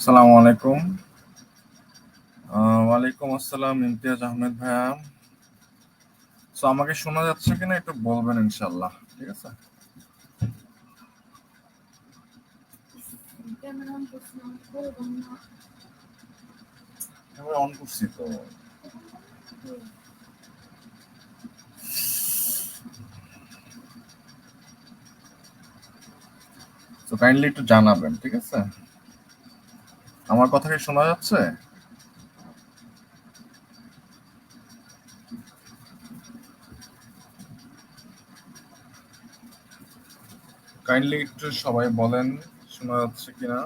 আসসালামু আলাইকুম। ওয়ালাইকুম আসসালাম ইমতিয়াজ আহমেদ ভাইয়া। সো আমাকে শোনা যাচ্ছে কিনা একটু বলবেন ইনশাল্লাহ, ঠিক আছে? ক্যামেরা অন করছি তো। তো কাইন্ডলি একটু জানাবেন, ঠিক আছে? আমার কথা কি শোনা যাচ্ছে? কাইন্ডলি একটু সবাই বলেন শোনা যাচ্ছে কিনা।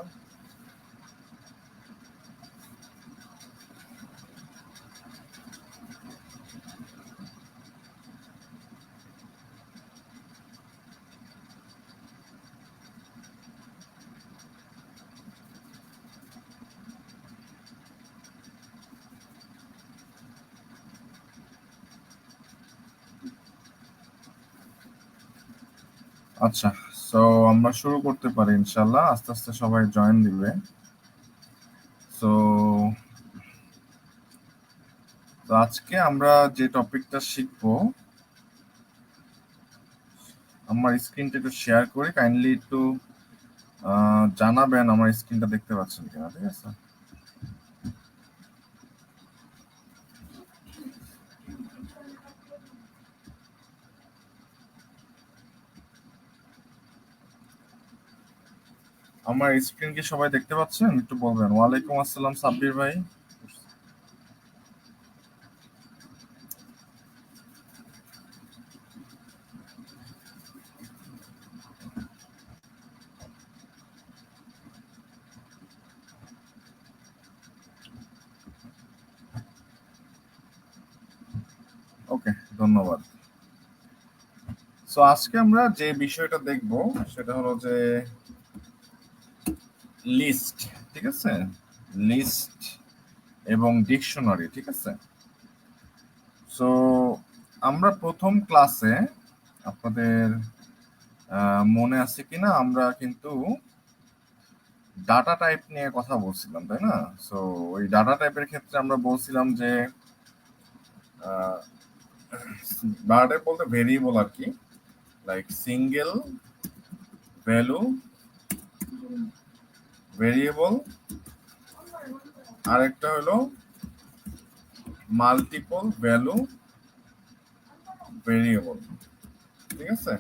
আচ্ছা, সো আমরা শুরু করতে পারি ইনশাল্লাহ। আস্তে আস্তে সবাই জয়েন দিবে। সো আজকে আমরা যে টপিকটা শিখবো, আমার স্ক্রিনটা একটু শেয়ার করি, কাইন্ডলি একটু জানাবেন আমার স্ক্রিনটা দেখতে পাচ্ছেন কিনা, ঠিক আছে? আমার স্ক্রিন কি সবাই দেখতে পাচ্ছেন? একটু বলবেন। ওয়ালাইকুম আসসালাম সাব্বির ভাই। ওকে, ধন্যবাদ। সো আজকে আমরা যে বিষয়টা দেখব সেটা হলো যে লিস্ট, ঠিক আছে? লিস্ট এবং ডিকশনারি, ঠিক আছে? সো আমরা প্রথম ক্লাসে আপনাদের মনে আছে কিনা, আমরা কিন্তু ডাটা টাইপ নিয়ে কথা বলছিলাম, তাই না? সো ওই ডাটা টাইপের ক্ষেত্রে আমরা বলছিলাম যে ডাটা টাইপ বলতে ভেরিয়েবল আর কি, লাইক সিঙ্গেল ভ্যালু ভেরিয়েবল, আরেকটা হলো মাল্টিপল ভ্যালু ভেরিয়েবল, ঠিক আছে?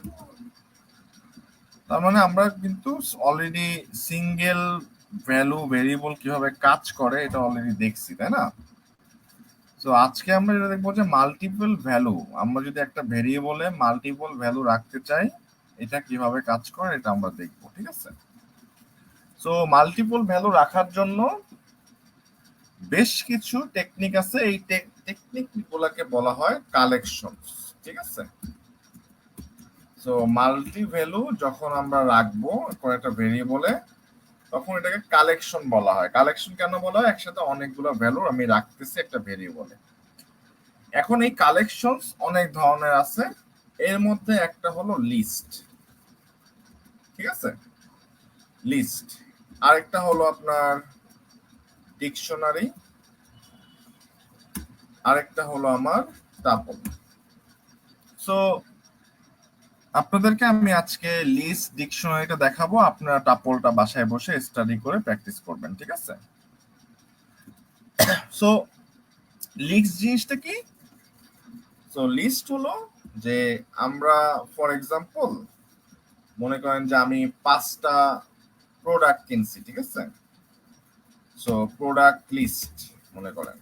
তার মানে আমরা কিন্তু অলরেডি সিঙ্গেল ভ্যালু ভেরিয়েবল কিভাবে কাজ করে এটা অলরেডি দেখছি, তাই না? তো আজকে আমরা যেটা দেখবো যে মাল্টিপল ভ্যালু, আমরা যদি একটা ভেরিয়েবলে মাল্টিপল ভ্যালু রাখতে চাই এটা কিভাবে কাজ করে এটা আমরা দেখবো, ঠিক আছে? সো মাল্টিপল ভ্যালু রাখার জন্য বেশ কিছু টেকনিক আছে। এই টেকনিক গুলাকে বলা হয় কালেকশন, ঠিক আছে? সো মাল্টি ভ্যালু যখন আমরা রাখবো কোন একটা ভেরিয়েবলে তখন এটাকে কালেকশন বলা হয়। কালেকশন কেন বলা হয়? একসাথে অনেকগুলো ভ্যালু আমি রাখতেছি একটা ভেরিয়েবলে। এখন এই কালেকশন অনেক ধরনের আছে, এর মধ্যে একটা হলো লিস্ট, ঠিক আছে? লিস্ট। আরেকটা হলো আপনার ডিকশনারি, আরেকটা হলো আমার টাপল। সো আপনাদেরকে আমি আজকে লিস্ট ডিকশনারিটা দেখাবো, আপনারা টাপলটা বাসায় বসে স্টাডি করে প্র্যাকটিস করবেন, ঠিক আছে? সো লিস্ট জিনিসটা কি? সো লিস্ট হলো যে আমরা ফর এক্সাম্পল মনে করেন যে আমি 5টা প্রোডাক্ট কিনছি, ঠিক আছে? সো প্রোডাক্ট লিস্ট মনে করেন।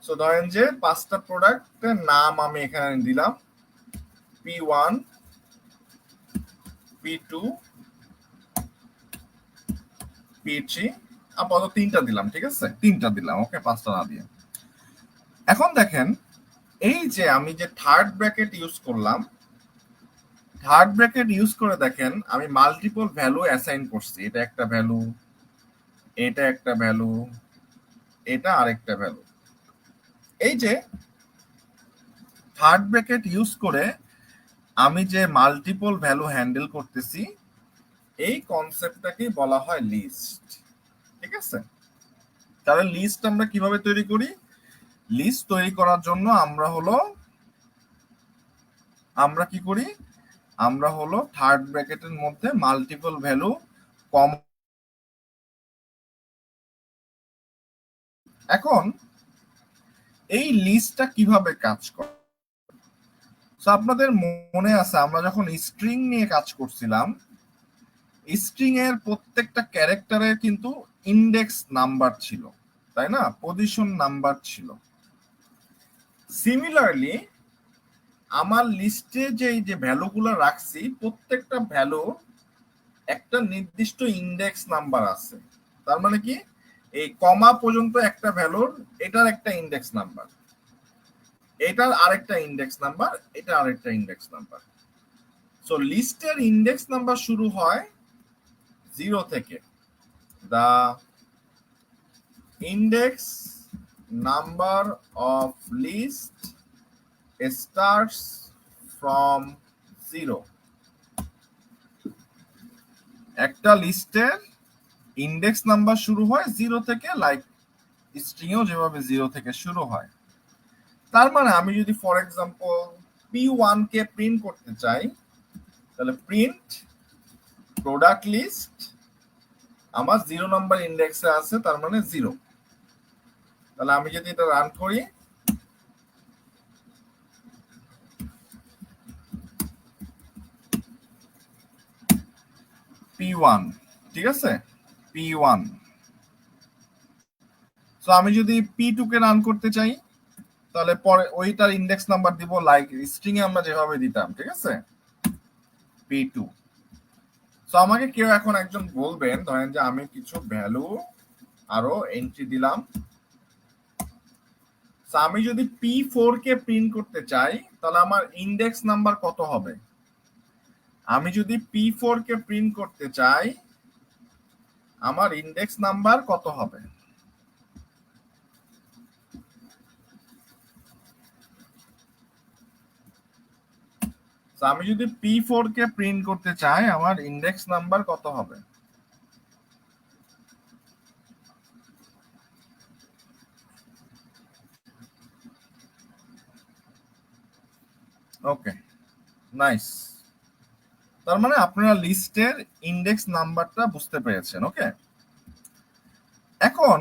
সো ধরেন যে 5টা প্রোডাক্টের নাম আমি এখানে দিলাম P1, P2, P3, আপাতত 3টা দিলাম, ঠিক আছে? 3টা দিলাম, ওকে, 5টা না দিয়ে। এখন দেখেন এই যে আমি যে থার্ড ব্র্যাকেট ইউজ করলাম, থার্ড ব্র্যাকেট ইউজ করে দেখেন আমি মাল্টিপল ভ্যালু অ্যাসাইন করছি। এটা একটা ভ্যালু, এটা একটা ভ্যালু, এটা আরেকটা ভ্যালু। এই যে থার্ড ব্র্যাকেট ইউজ করে আমি যে মাল্টিপল ভ্যালু হ্যান্ডেল করতেছি এই কনসেপ্টটাকেই বলা হয় লিস্ট, ঠিক আছে? তাহলে লিস্ট আমরা কিভাবে তৈরি করি? লিস্ট তৈরি করার জন্য আমরা কি করি? আমরা হলো থার্ড ব্র্যাকেটের মধ্যে মাল্টিপল ভ্যালু কম। এখন এই লিস্টটা কিভাবে কাজ করে? আপনাদের মনে আছে আমরা যখন স্ট্রিং নিয়ে কাজ করছিলাম, স্ট্রিং এর প্রত্যেকটা ক্যারেক্টারের কিন্তু ইন্ডেক্স নাম্বার ছিল, তাই না? পজিশন নাম্বার ছিল। সিমিলারলি আমার লিস্টে যে ভ্যালুগুলো রাখছি, প্রত্যেকটা ভ্যালু একটা নির্দিষ্ট ইন্ডেক্স নাম্বার আছে। তার মানে কি, এই কমা পর্যন্ত একটা ভ্যালুর এটার একটা ইন্ডেক্স নাম্বার, এটার আরেকটা ইন্ডেক্স নাম্বার, এটা আরেকটা ইন্ডেক্স নাম্বার। সো লিস্টের ইন্ডেক্স নাম্বার শুরু হয় 0 থেকে। The index number of list starts from 0। একটা লিস্টের ইন্ডেক্স নাম্বার শুরু হয় 0 থেকে, লাইক স্ট্রিংও যেভাবে 0 থেকে শুরু হয়। তার মানে আমি যদি for example P1 K print করতে চাই, তাহলে প্রিন্ট প্রোডাক্ট লিস্ট আমার 0 নাম্বার ইন্ডেক্সে আছে, তার মানে 0। তাহলে আমি যদি এটা রান করি, P1, ঠিক আছে, P1। তো আমি যদি P2 কে রান করতে চাই, তাহলে পরে ওইটার ইন্ডেক্স নাম্বার দিব, লাইক স্ট্রিং এ আমরা যেভাবে দিতাম, ঠিক আছে, P2। তো আমাকে কেউ এখন একজন বলবেন, ধরেন যে আমি কিছু ভ্যালু আরো এন্ট্রি দিলাম। আমি যদি P4 কে প্রিন্ট করতে চাই, তাহলে আমার ইন্ডেক্স নাম্বার কত হবে? আমি যদি P4 কে প্রিন্ট করতে চাই, আমার ইন্ডেক্স নাম্বার কত হবে? আমি যদি P4 কে প্রিন্ট করতে চাই, আমার ইন্ডেক্স নাম্বার কত হবে? ওকে, নাইস। তার মানে আপনারা লিস্টের ইন্ডেক্স নাম্বারটা বুঝতে পেরেছেন। ওকে, এখন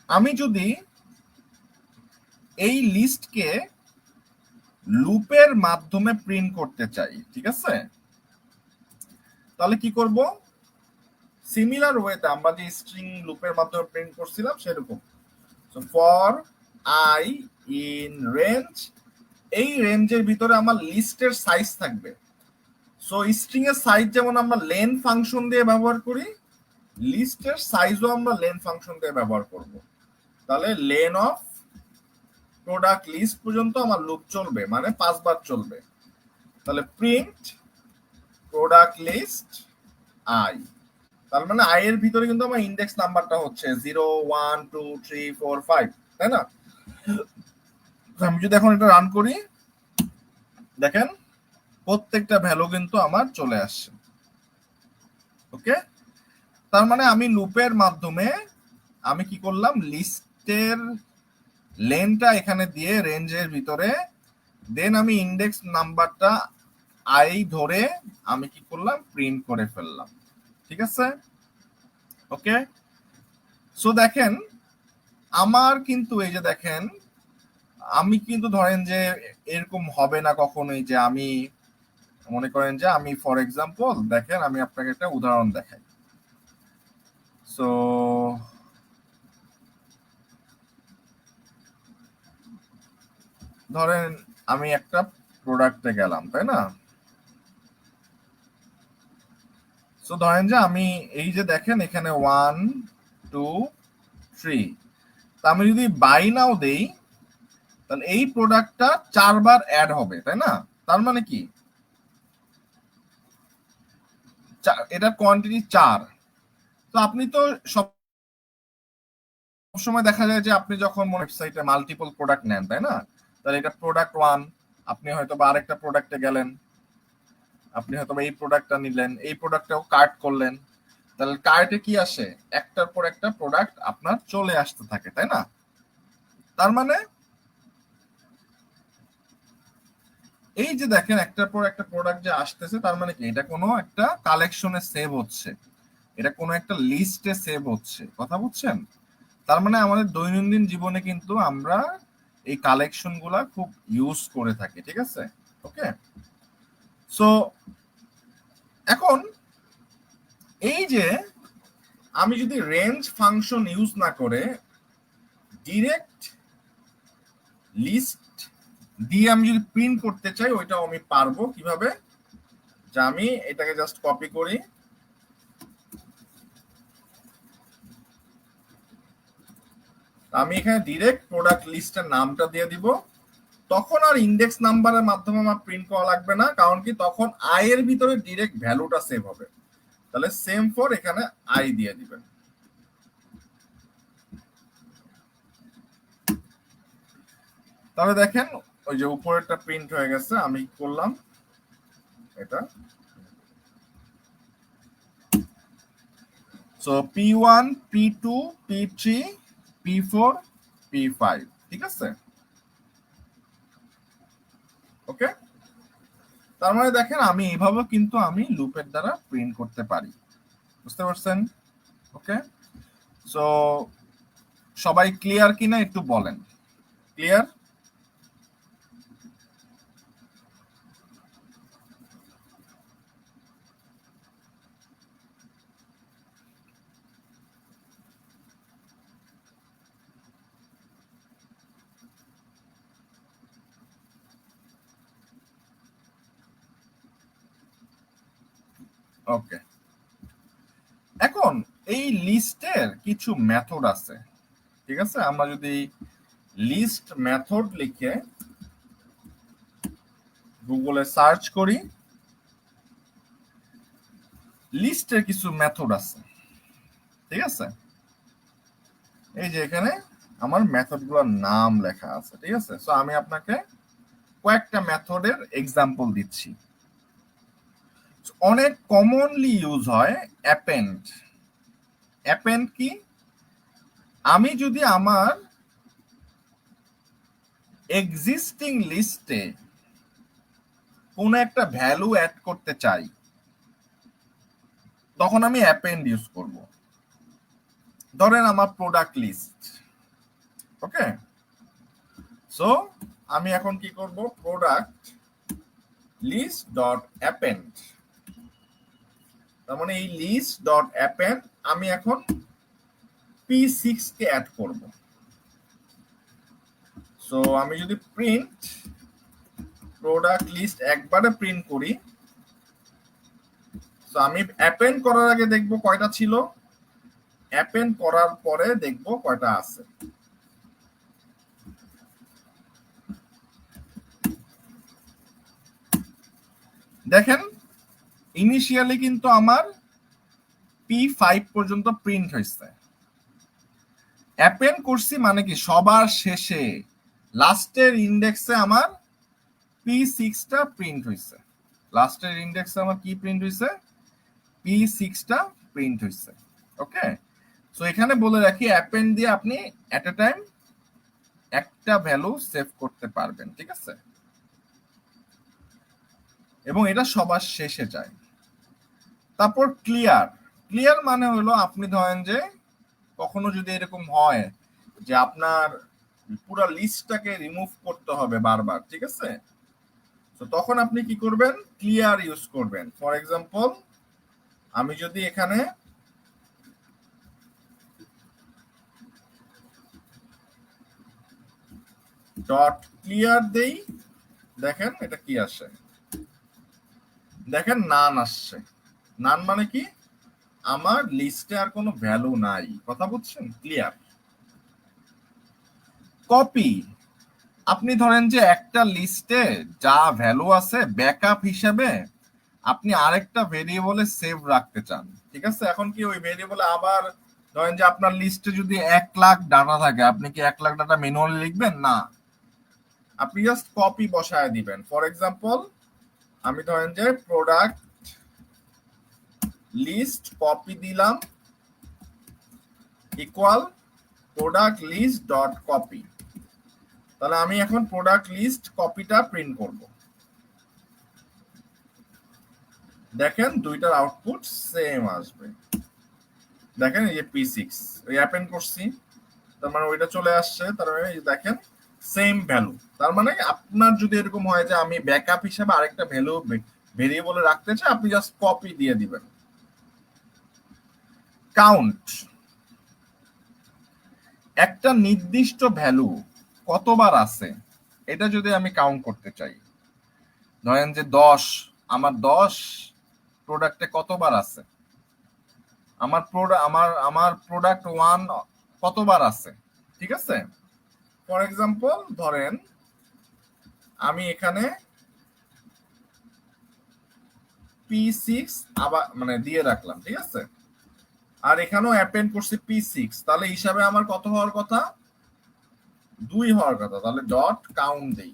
আমি যদি এই লিস্টকে লুপের মাধ্যমে প্রিন্ট করতে চাই, ঠিক আছে, তাহলে কি করব? সিমিলার ওয়েতে আমরা যে স্ট্রিং লুপের মাধ্যমে প্রিন্ট করছিলাম সেরকম। So for I in range, এই রেঞ্জের ভিতরে আমার লিস্টের সাইজ থাকবে। সো স্ট্রিং এর সাইজ যেমন আমরা লেন ফাংশন দিয়ে ব্যবহার করি, লিস্টের সাইজও আমরা লেন ফাংশন দিয়ে ব্যবহার করব। তাহলে লেন অফ প্রোডাক্ট লিস্ট পর্যন্ত আমার লুপ চলবে, মানে 5 বার চলবে। তাহলে প্রিন্ট প্রোডাক্ট লিস্ট আই, তার মানে আই এর ভিতরে কিন্তু আমার ইন্ডেক্স নাম্বারটা হচ্ছে 0 1 2 3 4 5, তাই না? আমি যদি এখন এটা রান করি, দেখেন প্রত্যেকটা ভ্যালু কিন্তু আমার চলে আসছে। ওকে, তার মানে আমি লুপের মাধ্যমে আমি কি করলাম, লিস্টের লেনটা এখানে দিয়ে রেঞ্জের ভিতরে, দেন আমি ইন্ডেক্স নাম্বারটা আই ধরে আমি কি করলাম, প্রিন্ট করে ফেললাম। ঠিক আছে? ওকে, সো দেখেন আমার কিন্তু এই যে দেখেন, আমি কিন্তু ধরেন যে এরকম হবে না কখনোই যে আমি মনে করেন যে আমি ফর এক্সাম্পল দেখেন আমি আপনাকে একটা উদাহরণ দেখাই। সো ধরেন আমি একটা প্রোডাক্টে গেলাম, তাই না? সো ধরেন যে আমি এই যে দেখেন এখানে 1 2 3, তা আমি যদি বাই নাও দেই, তাহলে এই প্রোডাক্টটা 4 বার অ্যাড হবে, তাই না? তার মানে কি, এটার কোয়ান্টিটি 4। তো আপনি তো সব সময় দেখা যায় যে আপনি যখন ওয়েবসাইটে মাল্টিপল প্রোডাক্ট নেন, তাই না? তাহলে এটা প্রোডাক্ট 1, আপনি হয়তো বা আরেকটা প্রোডাক্টে গেলেন, আপনি হয়তো এই প্রোডাক্টটা নিলেন, এই প্রোডাক্টটাও কার্ট করলেন, তাহলে কার্টে কি আসে, একটার পর একটা প্রোডাক্ট আপনার চলে আসতে থাকে, তাই না? তার মানে এই যে দেখেন একটার পর একটা প্রোডাক্ট যে আসতেছে, তার মানে কি এটা কোনো একটা কালেকশনে সেভ হচ্ছে, এটা কোনো একটা লিস্টে সেভ হচ্ছে, কথা বুঝছেন? তার মানে আমাদের দৈনন্দিন জীবনে কিন্তু আমরা এই কালেকশন গুলা খুব ইউজ করে থাকি, ঠিক আছে? ওকে, সো এখন এই যে আমি যদি রেঞ্জ ফাংশন ইউজ না করে ডিরেক্ট লিস্ট দিয়ে আমি যদি প্রিন্ট করতে চাই, ওইটাও আমি পারবো। কিভাবে? যে আমি এটাকে জাস্ট কপি করি, আমি এখানে ডিরেক্ট প্রোডাক্ট লিস্টের নামটা দিয়ে দিব, তখন আর ইন্ডেক্স নাম্বারের মাধ্যমে আমার প্রিন্ট করা লাগবে না, কারণ কি তখন আই এর ভিতরে ডিরেক্ট ভ্যালুটা সেভ হবে। তাহলে সেম ফর এখানে আই দিয়ে দিবেন। তাহলে দেখেন ওই যে উপরেরটা প্রিন্ট হয়ে গেছে। আমি করলাম এটা, so P1 P2 P3 P4 P5, ঠিক আছে? ওকে, তার মানে দেখেন আমি এইভাবে কিন্তু আমি লুপের দ্বারা প্রিন্ট করতে পারি, বুঝতে পারছেন? ওকে, সো সবাই ক্লিয়ার কিনা একটু বলেন, ক্লিয়ার? ওকে, এখন এই লিস্টের কিছু মেথড আছে, ঠিক আছে? আমরা যদি লিস্ট মেথড লিখে গুগলে সার্চ করি, লিস্টের কিছু মেথড আছে, ঠিক আছে? এই যে এখানে আমার মেথডগুলোর নাম লেখা আছে, ঠিক আছে? সো আমি আপনাকে কয়েকটা মেথডের এক্সাম্পল দিচ্ছি। অনেক কমনলি ইউজ হয় অ্যাপেন্ড। অ্যাপেন্ড কি? আমি যদি আমার এক্সিস্টিং লিস্টে কোন একটা ভ্যালু অ্যাড করতে চাই, তখন আমি অ্যাপেন্ড ইউজ করব। ধরেন আমার প্রোডাক্ট লিস্ট, ওকে, সো আমি এখন কি করব, প্রোডাক্ট লিস্ট ডট অ্যাপেন্ড, তার মানে এই লিস্ট ডট অ্যাপেন্ড আমি এখন P6 কে অ্যাড করব। সো আমি যদি প্রিন্ট প্রোডাক্ট লিস্ট একবারে প্রিন্ট করি, সো আমি অ্যাপেন্ড করার আগে দেখব কয়টা ছিল, অ্যাপেন্ড করার পরে দেখব কয়টা আছে। দেখেন ইনিশিয়ালি কিন্তু আমার P5 পর্যন্ত প্রিন্ট হয়েছে। অ্যাপেন্ড করছি মানে কি, সবার শেষে লাস্টের ইন্ডেক্সে আমার P6টা প্রিন্ট হয়েছে। লাস্টের ইন্ডেক্সে আমার কি প্রিন্ট হয়েছে? P6টা প্রিন্ট হয়েছে। ওকে, সো এখানে বলে রাখি অ্যাপেন্ড দিয়ে আপনি এট এ টাইম একটা ভ্যালু সেভ করতে পারবেন, ঠিক আছে? এবং এটা সবার শেষে যায়। তারপর ক্লিয়ার। ক্লিয়ার মানে হলো আপনি ধরেন যে কখনো যদি এরকম হয় যে আপনার পুরো লিস্টটাকে রিমুভ করতে হবে বারবার, ঠিক আছে? তো তখন আপনি কি করবেন? ক্লিয়ার ইউজ করবেন। ফর এক্সাম্পল আমি যদি এখানে ডট ক্লিয়ার দেই, দেখেন এটা কি আসে, দেখেন নান আসছে। নান মানে কি? আমার লিস্টে আর কোনো ভ্যালু নাই, কথা বুঝছেন? ক্লিয়ার। কপি, আপনি ধরেন যে একটা লিস্টে যা ভ্যালু আছে ব্যাকআপ হিসেবে আপনি আরেকটা ভেরিয়েবলে সেভ রাখতে চান, ঠিক আছে? এখন কি ওই ভেরিয়েবলে আবার ধরেন যে আপনার লিস্টে যদি 1,00,000 ডাটা থাকে, আপনি কি 1,00,000 ডাটা ম্যানুয়ালি লিখবেন? না, আপনি জাস্ট কপি বসায় দিবেন। ফর এক্সাম্পল আমি ধরেন যে প্রোডাক্ট লিস্ট কপি দিলাম equal product list dot copy. তাহলে আমি এখন প্রোডাক্ট লিস্ট কপিটা প্রিন্ট করব। দেখেন দুইটার আউটপুট সেম আসবে। দেখেন এই যে P6 ওই অ্যাপেন্ড করছি, তার মানে ওইটা চলে আসছে। তার মানে দেখেন সেম ভ্যালু। তার মানে আপনার যদি এরকম হয় যে আমি ব্যাকআপ হিসেবে আরেকটা ভ্যালু ভেরিয়েবলে রাখতে চাই, আপনি জাস্ট কপি দিয়ে দিবেন। কাউন্ট, একটা নির্দিষ্ট ভ্যালু কতবার আছে এটা যদি আমি কাউন্ট করতে চাই, ধরেন যে 10, আমার 10 প্রোডাক্টে কতবার আছে, আমার প্রোডাক্ট 1 কতবার আছে, ঠিক আছে। ফর এক্সাম্পল ধরেন আমি এখানে P6 আবার মানে দিয়ে রাখলাম, ঠিক আছে, আর এখানেও অ্যাপেন্ড করছি P6, তাহলে হিসাবে আমার কত হওয়ার কথা, 2 হওয়ার কথা। তাহলে ডট কাউন্ট দেই,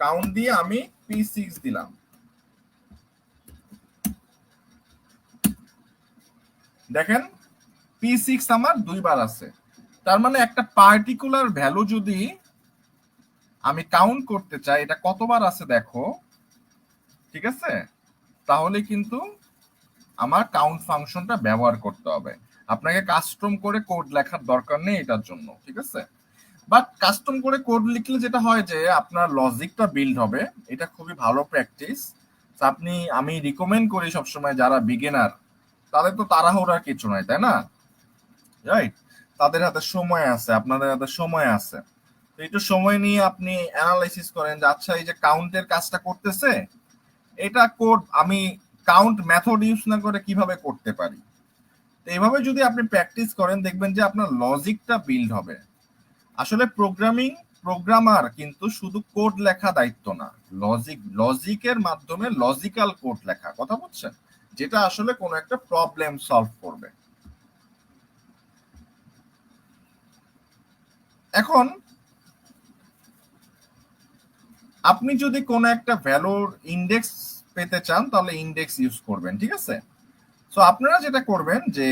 কাউন্ট দিয়ে আমি P6 দিলাম। দেখেন P6 আমার 2 বার আছে। তার মানে একটা পার্টিকুলার ভ্যালু যদি আমি কাউন্ট করতে চাই এটা কতবার আছে দেখো, ঠিক আছে, তাহলে কিন্তু আমার কাউন্ট ফাংশনটা ব্যবহার করতে হবে। আপনাকে কাস্টম করে কোড লেখার দরকার নেই এটার জন্য, ঠিক আছে। বাট কাস্টম করে কোড লিখলে যেটা হয় যে আপনার লজিকটা বিল্ড হবে, এটা খুবই ভালো প্র্যাকটিস। আমি রিকমেন্ড করি সবসময় যারা বিগিনার, তাদের তো তাড়াহুড়ার কিছু নাই, তাই না, রাইট? তাদের হাতে সময় আছে, আপনাদের হাতে সময় আছে, তো একটু সময় নিয়ে আপনি অ্যানালাইসিস করেন যে আচ্ছা এই যে কাউন্টের কাজটা করতেছে, এটা কোড আমি কাউন্ট মেথড ইউজ না করে কিভাবে করতে পারি। তো এইভাবে যদি আপনি প্র্যাকটিস করেন দেখবেন যে আপনার লজিকটা বিল্ড হবে। আসলে প্রোগ্রামার কিন্তু শুধু কোড লেখা দায়িত্ব না, লজিকের মাধ্যমে লজিক্যাল কোড লেখা, কথা বুঝছেন, যেটা আসলে কোনো একটা প্রবলেম সলভ করবে। এখন আপনি যদি কোনো একটা ভ্যালুর ইন্ডেক্স পেতে চান তাহলে ইন্ডেক্স ইউজ করবেন, ঠিক আছে। সো আপনারা যেটা করবেন যে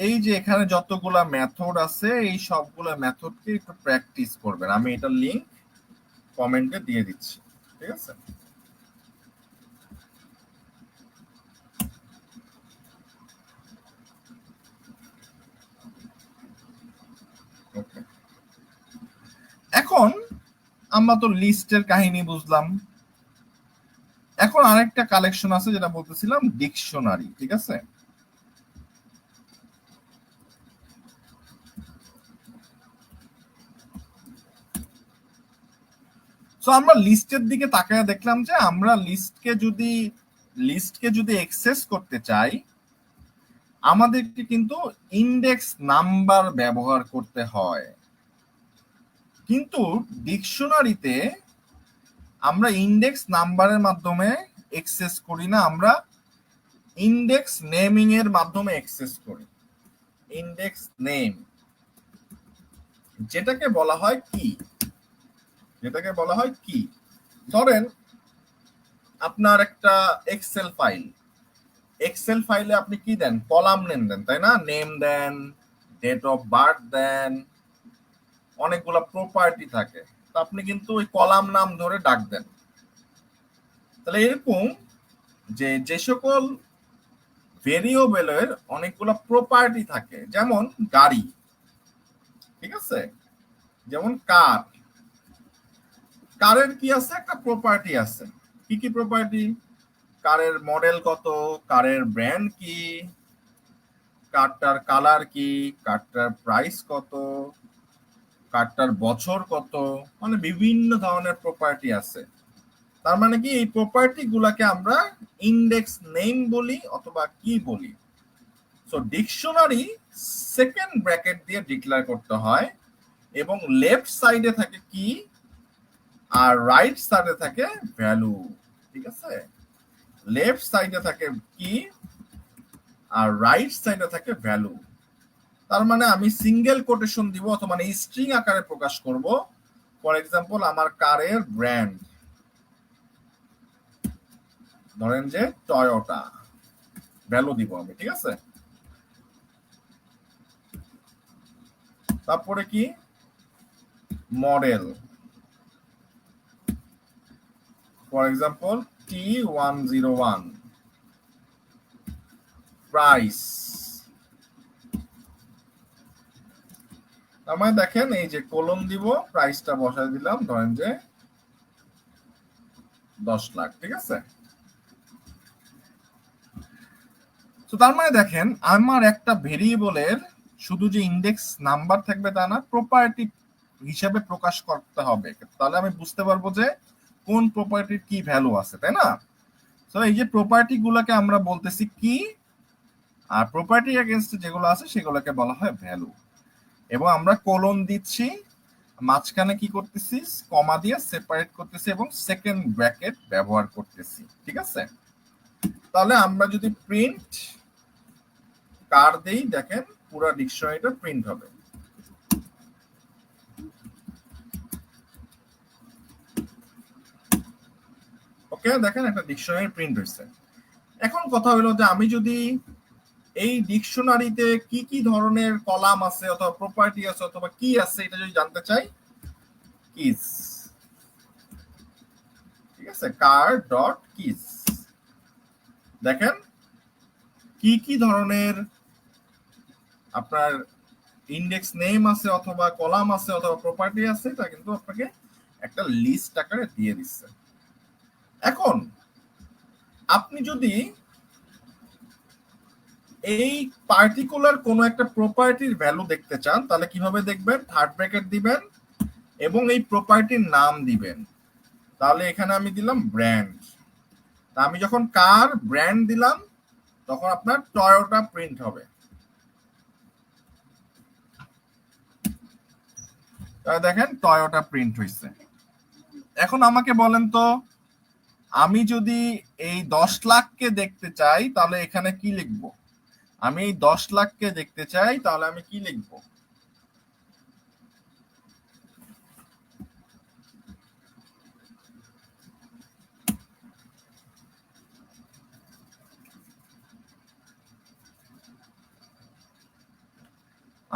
এই যে এখানে যতগুলা মেথড আছে এই সবগুলা মেথডকে একটু প্র্যাকটিস করবেন। আমি এটা লিংক কমেন্টে দিয়ে দিচ্ছি, ঠিক আছে। ওকে, এখন আমরা তো লিস্টের কাহিনী বুঝলাম। এখন আরেকটা কালেকশন আছে যেটা বলতেছিলাম ডিকশনারি, ঠিক আছে। সো আমরা লিস্টের দিকে তাকায় দেখলাম যে আমরা লিস্টকে যদি অ্যাক্সেস করতে চাই আমাদেরকে কিন্তু ইন্ডেক্স নাম্বার ব্যবহার করতে হয়। কিন্তু ডিকশনারিতে আমরা ইন্ডেক্স নাম্বারের মাধ্যমে অ্যাক্সেস করি না, আমরা ইন্ডেক্স নেমিং এর মাধ্যমে অ্যাক্সেস করি। ইন্ডেক্স নেম যেটাকে বলা হয় কি, ধরেন আপনার একটা এক্সেল ফাইলে আপনি কি দেন, কলাম নেম দেন, তাই না, নেম দেন, ডেট অফ বার্থ দেন, অনেকগুলা প্রপার্টি থাকে, তো আপনি কিন্তু ওই কলাম নাম ধরে ডাক দেন। তাহলে এরকম যে সকল ভেরিয়েবলের অনেকগুলো প্রপার্টি থাকে, যেমন গাড়ি, ঠিক আছে, যেমন কারের কি আছে, একটা প্রপার্টি আছে। কি কি প্রপার্টি, কারের মডেল কত, কারের ব্র্যান্ড কি, কারটার কালার কি, কারটার প্রাইস কত, কারটার বছর কত, মানে বিভিন্ন ধরনের প্রপার্টি আছে। তার মানে কি এই প্রপার্টি গুলাকে আমরা ইন্ডেক্স নেম বলি অথবা কি বলি। সো ডিকশনারি সেকেন্ড ব্র্যাকেট দিয়ে ডিক্লেয়ার করতে হয় এবং লেফট সাইডে থাকে কি আর রাইট সাইডে থাকে ভ্যালু, ঠিক আছে। লেফট সাইডে থাকে কি আর রাইট সাইডে থাকে ভ্যালু। তার মানে আমি সিঙ্গেল কোটেশন দিব অথবা মানে স্ট্রিং আকারে প্রকাশ করব। ফর এক্সাম্পল আমার কারের ব্র্যান্ড ধরেন যে টয়োটা, ভ্যালু দিব আমি, ঠিক আছে। তারপরে কি model, for example T101, price. তার মানে দেখেন এই যে কলম দিব, প্রাইসটা বসায় দিলাম, ধরেন যে 10 লাখ, ঠিক আছে। তো তার মানে দেখেন আমার একটা ভেরিয়েবলের শুধু যে ইন্ডেক্স নাম্বার থাকবে তা না, প্রপার্টি হিসাবে প্রকাশ করতে হবে, তাহলে আমি বুঝতে পারবো যে কোন প্রপার্টির কি ভ্যালু আছে, তাই না। তো এই যে প্রপার্টি গুলাকে আমরা বলতেছি কি, আর প্রপার্টি এগেইনস্ট যেগুলো আছে সেগুলোকে বলা হয় ভ্যালু। এবং আমরা কোলন দিচ্ছি, মাঝখানে কি করতেছি, কমা দিয়ে সেপারেট করতেছি এবং সেকেন্ড ব্র্যাকেট ব্যবহার করতেছি, ঠিক আছে। তাহলে আমরা যদি প্রিন্ট কার দেই, দেখেন পুরো ডিকশনারিটা প্রিন্ট হবে। ওকে, দেখেন একটা ডিকশনারি প্রিন্ট হয়েছে। এখন কথা হলো যে আমি যদি এই ডিকশনারিতে কি কি ধরনের কলাম আছে অথবা প্রপার্টি আছে অথবা কি আছে এটা যদি জানতে চাই, কিজ, ঠিক আছে, কার ডট কিজ। দেখেন কি কি ধরনের আপনার ইন্ডেক্স নেম আছে অথবা কলাম আছে অথবা প্রপার্টি আছে, তা কিন্তু আপনাকে একটা লিস্ট আকারে দিয়ে দিচ্ছে। এখন আপনি যদি এই পার্টিকুলার কোনো একটা প্রপার্টির ভ্যালু দেখতে চান তাহলে কিভাবে দেখবেন, থার্ড ব্র্যাকেট দিবেন এবং এই প্রপার্টির নাম দিবেন। তাহলে এখানে আমি দিলাম ব্র্যান্ড। তা আমি যখন কার ব্র্যান্ড দিলাম তখন আপনার টয়োটা প্রিন্ট হবে। দেখেন টয়োটা প্রিন্ট হয়েছে। এখন আমাকে বলেন তো, আমি যদি এই 10 লাখকে দেখতে চাই তাহলে এখানে কি লিখব? আমি এই 10 লাখকে দেখতে চাই তাহলে আমি কি লিখব?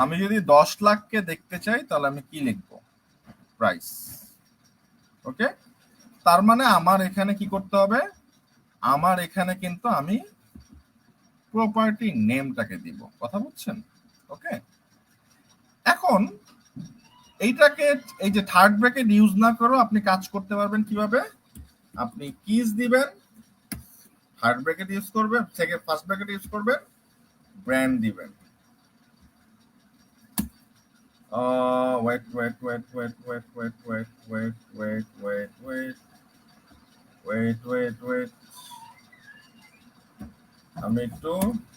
আমি যদি 10 লাখকে দেখতে চাই তাহলে আমি কি লিখব? প্রাইস। ওকে, তার মানে আমার এখানে কি করতে হবে, আমার এখানে কিন্তু আমি প্রপার্টি নেমটাকে দিব, কথা বুঝছেন? ওকে, এখন এইটাকে এই যে থার্ড ব্র্যাকেট ইউজ না করো আপনি কাজ করতে পারবেন কিভাবে, আপনি কিজ দিবেন, থার্ড ব্র্যাকেট ইউজ করবেন, সেকেন্ড ফার্স্ট ব্র্যাকেট ইউজ করবেন, ব্র্যান্ড দিবেন। wait.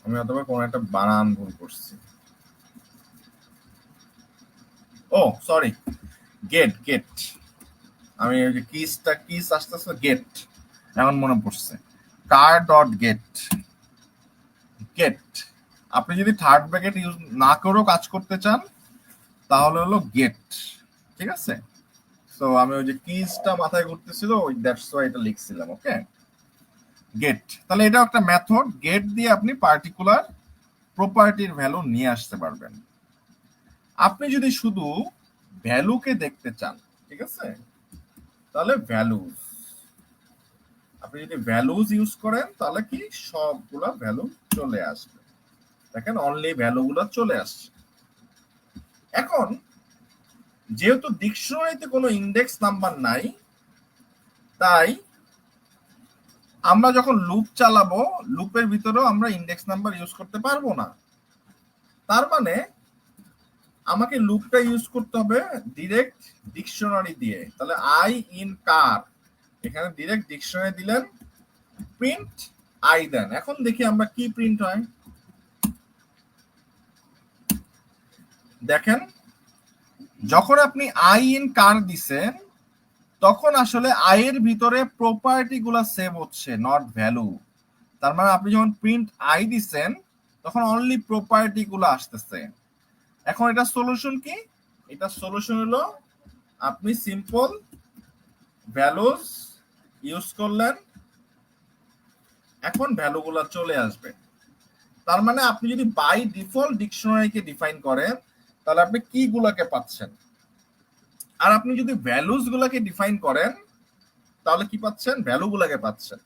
আমি অথবা কোনো একটা বানান ভুল করছি। ও সরি, গেট। আমি ওই যে কিজ আসতেছে, গেট এখন মনে পড়ছে, কার ডট গেট। আপনি যদি থার্ড ব্র্যাকেট ইউজ না করেও কাজ করতে চান তাহলে হলো গেট, ঠিক আছে। তো আমি ওই যে কিজটা মাথায় ঘুরতেছিল, ওই দ্যাটস ওয়াই এটা লিখছিলাম। ওকে, গেট, তাহলে এটা একটা মেথড, গেট দিয়ে আপনি পার্টিকুলার প্রপার্টির ভ্যালু নিয়ে আসতে পারবেন। আপনি যদি শুধু ভ্যালুকে দেখতে চান, ঠিক আছে, তাহলে ভ্যালুজ, আপনি যদি ভ্যালুজ ইউজ করেন তাহলে কি সবগুলা ভ্যালু চলে আসবে। দেখেন অনলি ভ্যালুগুলো চলে আসছে। এখন যেহেতু ডিকশনারিতে কোনো ইন্ডেক্স নাম্বার নাই, তাই আমরা যখন লুপ চালাবো লুপের ভিতরেও আমরা ইন্ডেক্স নাম্বার ইউজ করতে পারবো না। তার মানে আমাকে লুপটা ইউজ করতে হবে ডিরেক্ট ডিকশনারি দিয়ে। তাহলে আই ইন কার, এখানে ডিরেক্ট ডিকশনারি দিলেন, প্রিন্ট আই দেন। এখন দেখি আমরা কি প্রিন্ট হয়। দেখেন যখন আপনি আই ইন কার দিছেন তখন আসলে আই এর ভিতরে প্রপার্টি গুলা সেভ হচ্ছে, নট ভ্যালু। তার মানে আপনি যখন প্রিন্ট আই দিছেন তখন অনলি প্রপার্টি গুলো আসতেছে। এখন এটা সলিউশন কি, এটা সলিউশন হলো আপনি সিম্পল ভ্যালুজ ইউজ করলেন, এখন ভ্যালুগুলো চলে আসবে। তার মানে আপনি যদি বাই ডিফল্ট ডিকশনারিকে ডিফাইন করেন তাহলে আপনি কি গুলাকে পাচ্ছেন, আর আপনি যদি ভ্যালুজ গুলাকে ডিফাইন করেন তাহলে কি পাচ্ছেন, ভ্যালু গুলাকে পাচ্ছেন।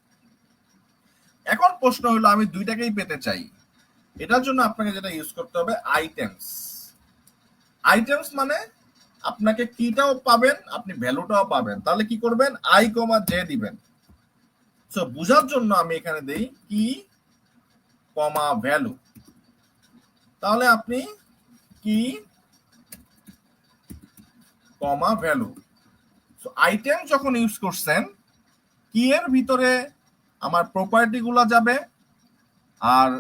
এখন প্রশ্ন হলো আমি দুইটাকেই পেতে চাই, এটার জন্য আপনাকে যেটা ইউজ করতে হবে আইটেমস। আইটেমস মানে আপনাকে কিটাও পাবেন, আপনি ভ্যালুটাও পাবেন। তাহলে কি করবেন, আই কমা জে দিবেন। সো বুঝার জন্য আমি এখানে দেই কি কমা ভ্যালু। তাহলে আপনি কি কমা ভ্যালু। সো আইটেম যখন ইউজ করছেন, কি এর ভিতরে আমার প্রপার্টি গুলা যাবে আর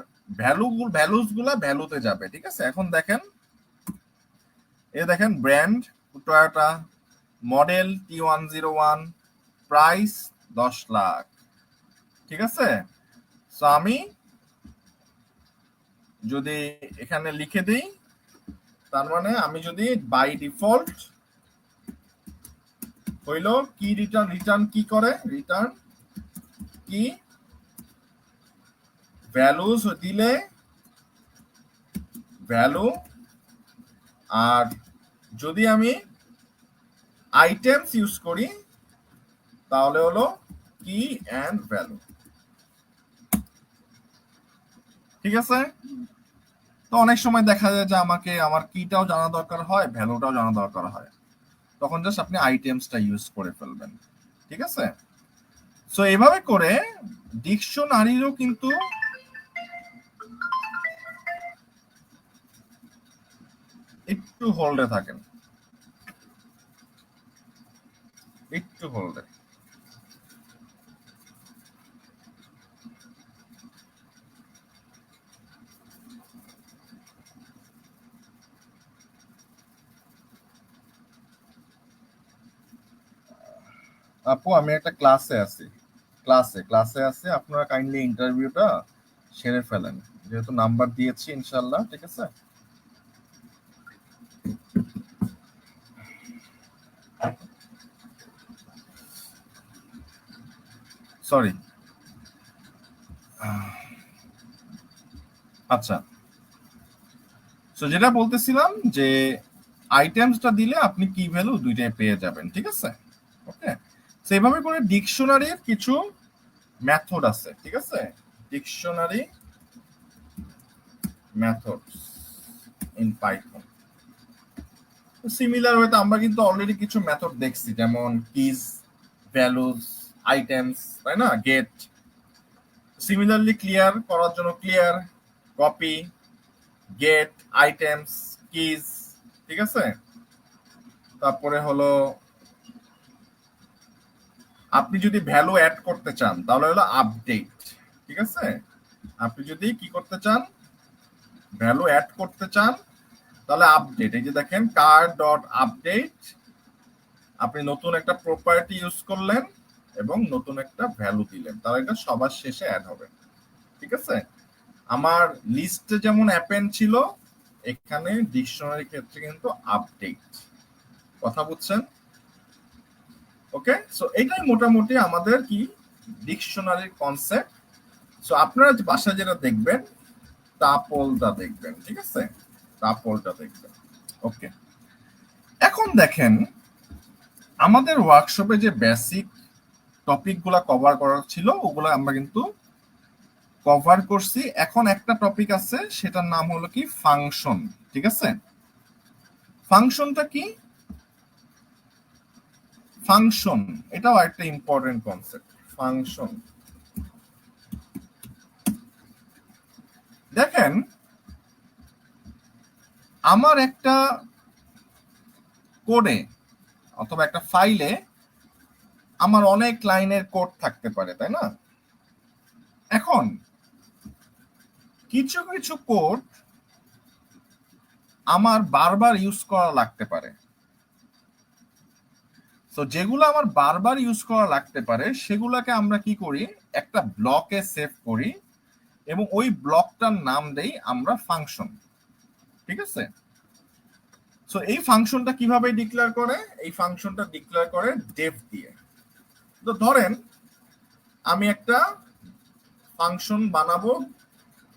ভ্যালুজ গুলা ভ্যালুতে যাবে। ঠিক আছে, এখন দেখেন, এ দেখেন brand Toyota, model T101, price 10 lakh. ঠিক আছে, সো আমি যদি এখানে লিখে দিই, তার মানে আমি যদি বাই ডিফল্ট হইল কি রিটার্ন কি করে, রিটার্ন কি ভ্যালুজ দিলে ভ্যালু, আর যদি আমি আইটেমস ইউজ করি তাহলে হলো কি এন্ড ভ্যালু। ঠিক আছে, তো অনেক সময় দেখা যায় যে আমাকে আমার কিটাও জানা দরকার হয়, ভ্যালুটাও জানা দরকার হয়, তখন জাস্ট আপনি আইটেমসটা ইউজ করে ফেলবেন। ঠিক আছে, সো এভাবে করে ডিকশনারিরও কিন্তু একটু হোল্ডে থাকেন, একটু হোল্ডে। আপু আমি একটা ক্লাসে আছি, ক্লাসে আছি, আপনারা কাইন্ডলি ইন্টারভিউটা সেরে ফেলেন, যেহেতু নাম্বার দিয়েছি ইনশাল্লাহ। ঠিক আছে, সরি। আচ্ছা, সো যেটা বলতেছিলাম যে আইটেমসটা দিলে আপনি কি ভ্যালু দুইটাই পেয়ে যাবেন। ঠিক আছে, ওকে। সেইভাবে করে ডিকশনারির কিছু মেথড আছে। ঠিক আছে, dictionary methods in Python. Similar ওয়েতে আমরা কিন্তু অলরেডি কিছু মেথড দেখছি, যেমন কিজ, ভ্যালুজ, আইটেমস, তাই না, গেট। সিমিলারলি ক্লিয়ার করার জন্য clear, copy, get, items, keys. ঠিক আছে, তারপরে হলো আপনি যদি ভ্যালু অ্যাড করতে চান তাহলে হলো আপডেট। ঠিক আছে, আপনি যদি কি করতে চান, ভ্যালু অ্যাড করতে চান তাহলে আপডেট। এই যে দেখেন কার ডট আপডেট, আপনি নতুন একটা প্রপার্টি ইউজ করলেন এবং নতুন একটা ভ্যালু দিলেন, তাহলে এটা সবার শেষে অ্যাড হবে। ঠিক আছে, আমার লিস্টে যেমন অ্যাপেন্ড ছিল, এখানে ডিকশনারি ক্ষেত্রে কিন্তু আপডেট। কথা বুঝছেন? ওকে, সো এটাই মোটামুটি আমাদের কি ডিকশনারির কনসেপ্ট। সো আপনারা বাসায় যেটা দেখবেন টাপলটা দেখবেন। ঠিক আছে, টাপলটা দেখবেন। ওকে, এখন দেখেন আমাদের ওয়ার্কশপে যে বেসিক টপিকগুলা কভার করার ছিল ওগুলা আমরা কিন্তু কভার করছি। এখন একটা টপিক আছে, সেটার নাম হলো কি ফাংশন। ঠিক আছে, ফাংশনটা কি, ফাংশন এটাও একটা ইম্পর্টেন্ট কনসেপ্ট। ফাংশন দেখেন, আমার একটা কোডে অথবা একটা ফাইলে আমার অনেক লাইনের কোড থাকতে পারে, তাই না? এখন কিছু কিছু কোড আমার বারবার ইউজ করা লাগতে পারে। তো যেগুলো আমার বারবার ইউজ করা লাগতে পারে সেগুলোকে আমরা কি করি, একটা ব্লকে সেভ করি এবং ওই ব্লকটার নাম দেই আমরা ফাংশন। ঠিক আছে, সো এই ফাংশনটা কিভাবে ডিক্লেয়ার করে, এই ফাংশনটা ডিক্লেয়ার করে ডেফ দিয়ে। তো ধরেন আমি একটা ফাংশন বানাবো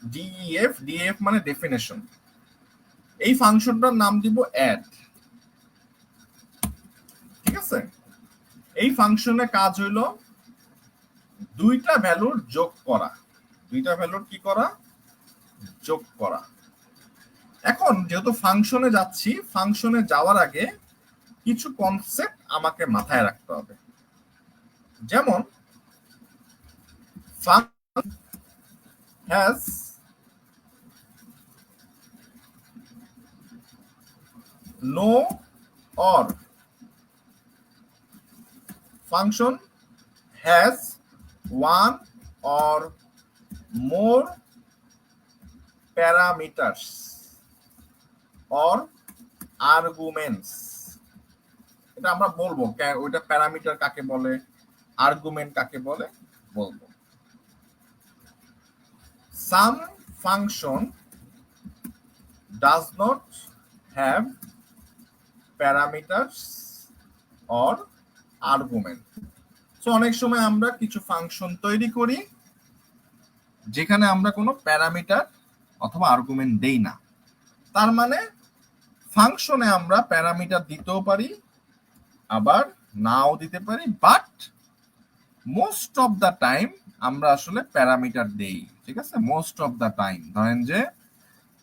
ডিএফ মানে ডেফিনেশন। এই ফাংশনটার নাম দিব অ্যাড। ঠিক আছে, এই ফাংশনের কাজ হইলো দুইটা ভ্যালুর যোগ করা। দুইটা ভ্যালুর কি করা? যোগ করা। এখন যেহেতু ফাংশনে যাচ্ছি, ফাংশনে যাওয়ার আগে কিছু কনসেপ্ট আমাকে মাথায় রাখতে হবে। যেমন function has no or, function has one or more parameters or arguments। এটা আমরা বলবো ওইটা প্যারামিটার কাকে বলে, আর্গুমেন্ট কাকে বলে বলবো। Some function does not have parameters or argument। So অনেক সময় আমরা কিছু ফাংশন তৈরি করি যেখানে আমরা কোনো প্যারামিটার অথবা আর্গুমেন্ট দেই না। তার মানে ফাংশনে আমরা প্যারামিটার দিতেও পারি, আবার নাও দিতে পারি, but most of the time আমরা আসলে প্যারামিটার দেই। ঠিক আছে, মোস্ট অফ দ্য টাইম। ধরেন যে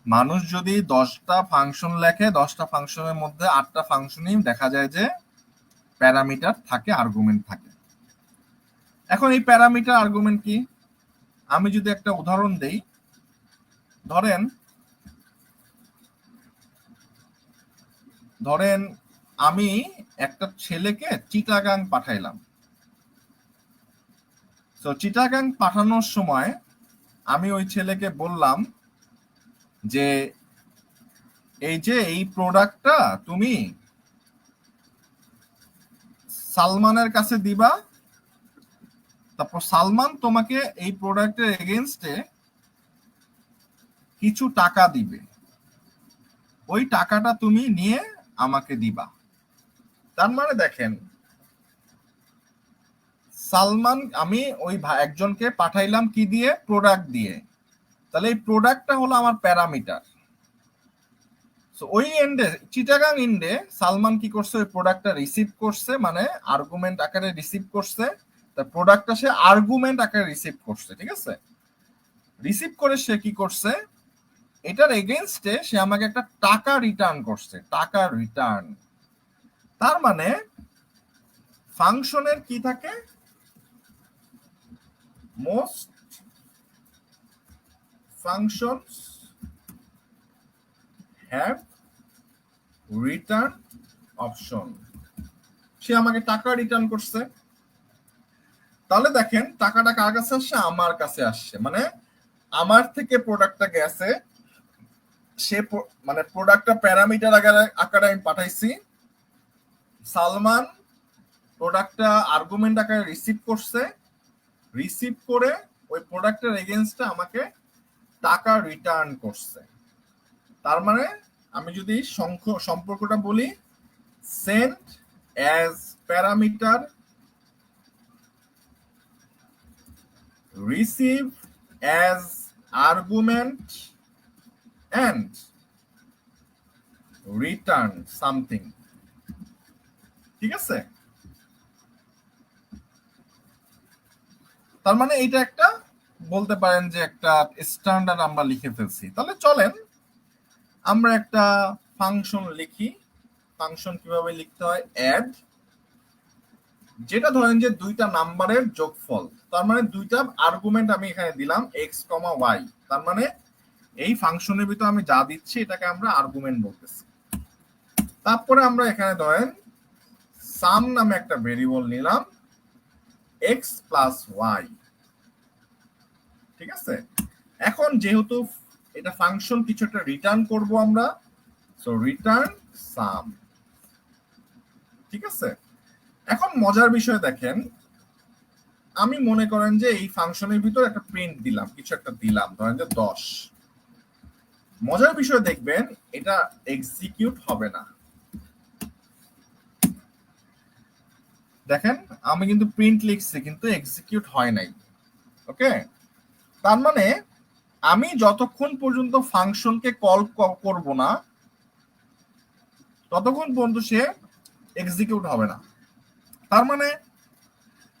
মানুষ যদি 10টা ফাংশন লেখে, 10টা ফাংশনের মধ্যে 8টা ফাংশনই দেখা যায় যে প্যারামিটার থাকে, আর্গুমেন্ট থাকে। এখন এই প্যারামিটার আর্গুমেন্ট কি? আমি যদি একটা উদাহরণ দেই, ধরেন আমি একটা ছেলেকে চিটাগাং পাঠাইলাম। তো চিটাগাং পাঠানোর সময় আমি ওই ছেলেকে বললাম যে এই যে এই প্রোডাক্টটা তুমি সালমানের কাছে দিবা, তারপর সালমান তোমাকে এই প্রোডাক্টের এগেইনস্টে কিছু টাকা দিবে, ওই টাকাটা তুমি নিয়ে আমাকে দিবা। তার মানে দেখেন, সালমান, আমি ওই একজনকে পাঠাইলাম কি দিয়ে? প্রোডাক্ট দিয়ে। তাহলে এই প্রোডাক্টটা হলো আমার প্যারামিটার। ওই এন্ডে, চিটাগাং এন্ডে সালমান কি করছে? ওই প্রোডাক্টটা রিসিভ করছে, মানে আর্গুমেন্ট আকারে রিসিভ করছে। তার প্রোডাক্টটা সে আর্গুমেন্ট আকারে রিসিভ করছে। ঠিক আছে, রিসিভ করে সে কি করছে? এটার এগেইনস্টে সে আমাকে একটা টাকা রিটার্ন করছে, টাকা রিটার্ন। তার মানে ফাংশনের কি থাকে? Most functions have return option. সে আমাকে টাকা রিটার্ন করছে। তাহলে দেখেন, টাকাটা কার কাছে আসছে? আমার কাছে আসছে। মানে আমার থেকে প্রোডাক্টটা গেছে, সে মানে প্রোডাক্টটা প্যারামিটার আকারে আমি পাঠাইছি, সালমান প্রোডাক্টটা আর্গুমেন্ট আকারে রিসিভ করছে, রিসিভ করে ওই প্রোডাক্টের এগেইনস্টে আমাকে টাকা রিটার্ন করছে। তার মানে আমি যদি সম্পর্কটা বলি, sent as parameter, receive as argument and return something। ঠিক আছে, তার মানে এটা একটা বলতে পারেন যে একটা স্ট্যান্ডার্ড আমরা লিখে ফেলছি। তাহলে চলেন আমরা একটা ফাংশন লিখি। ফাংশন কিভাবে লিখতে হয়? অ্যাড, যেটা ধরেন যে দুইটা নাম্বারের যোগফল। তার মানে দুইটা আর্গুমেন্ট আমি এখানে দিলাম x, y। তার মানে এই ফাংশনের ভিতর আমি যা দিচ্ছি এটাকে আমরা আর্গুমেন্ট বলতেছি। তারপরে আমরা এখানে ধরেন সাম নামে একটা ভেরিয়েবল নিলাম, x প্লাস y। ঠিক আছে, এখন যেহেতু এটা ফাংশন, কিছু একটা রিটার্ন করব আমরা, সো রিটার্ন সাম। ঠিক আছে, এখন মজার বিষয় দেখেন, আমি মনে করেন যে এই ফাংশনের ভিতর একটা প্রিন্ট দিলাম, কিছু একটা দিলাম, ধরেন যে 10। মজার বিষয় দেখবেন, এটা এক্সিকিউট হবে না। দেখেন, আমি কিন্তু প্রিন্ট লিখছি কিন্তু এক্সিকিউট হয় নাই। ওকে, তার মানে আমি যতক্ষণ পর্যন্ত ফাংশনকে কল করব না ততক্ষণ পর্যন্ত সে এক্সিকিউট হবে না। তার মানে